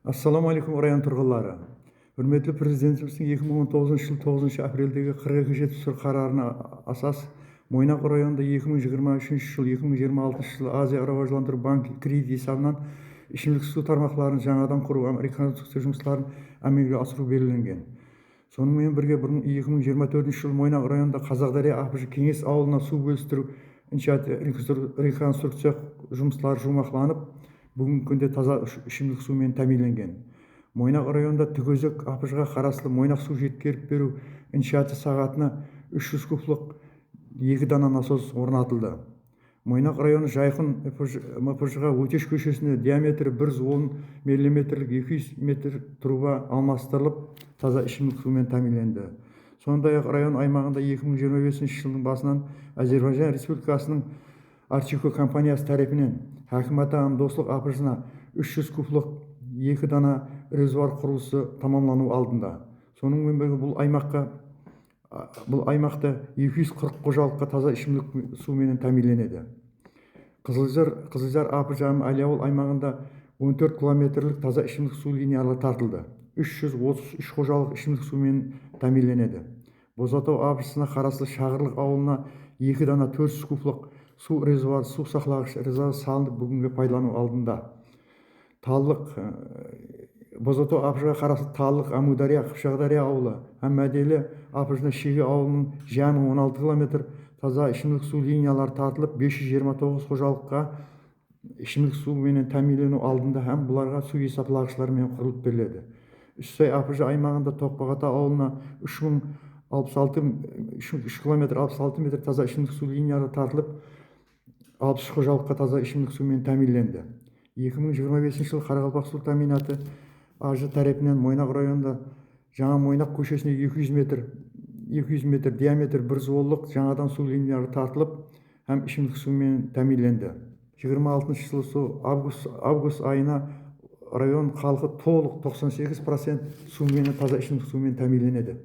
Ассалаумағалейкум район тұрғындары. Hürmetli Президентіміздің 2019 жыл 9 апрелдегі 42-70 қарарына асас Мойнақ районында 2023 жыл 2026 жыл Азия Рабажыландыру банкі кредит есебінен ішімдік су тармақларын жаңадан құру американдық жұмыстарын әмелге асыру белгіленген. Сонымен бірге 2024 жыл Мойнақ районында Қазақ-Дария АПЖ кеңес ауылына су бөлістіру реконструкция жұмыстары жұмақланып, бүгінгі күнде таза ішімдік сумен тәминленген. Мойнақ районында Түгөзек АПЖ-ға қарасты Мойнақ су жеткеріп беру иншааты сағатына 300 кублық 2 дана насос орнатылды. Мойнақ районы Жайқын МПЖ-ға Өтеш көшесіне диаметрі 110 мм 200 метр труба алмастырылып, таза ішімдік сумен тәминленді. Сондай-ақ район аймағында 2025 жылдың басынан Әзербайжан Республикасының Арчико компаниясы тарапынан Хакиматы Дослық АПЖ-на 300 кублық 2 дана резервуар құрылысы тамамлану алдында. Сонымен бірге бұл аймақта 240 қожалыққа таза ішімдік сумен тәминленеді. Қызылжар АПЖ-ның Әлиауыл аймағында 14 километрлік таза ішімдік су линиялары тартылды. 333 қожалық ішімдік сумен тәминленеді. Бозатау АПЖ-сына қарасты Шағырлық ауылына 2 дана 400 кублық су резервуары, су сақлағыш резервуар салынып, бүгінгі пайдалану алдында. Бозатау АПЖ-ға қарасты Таллық, Әмудария, Қыпшақдария ауылы, Мәделі АПЖ-на Шеге ауылының жаны 16 километр таза ішімдік су линиялары тартылып, 529 қожалыққа ішімдік сумен тәминлену алдында, һәм бұларға су есептағыштармен құрылып беріледі. Үштай АПЖ аймағында Тоқпағата ауылына 3 километр 66 метр таза ішімдік су линиялары тартылып, 60 қожалыққа таза ішімдік сумен тәминленді. 2025 жыл Қарақалпақ су комбинаты АЖ тарапынан Мойнақ районында Жаңа Мойнақ көшесіне 200 метр диаметр 1 золлық жаңадан су линиялары тартылып, һәм ішімдік сумен тәминленді. 26 жыл август айына район халқы толық 98% таза ішімдік сумен тәминленеді.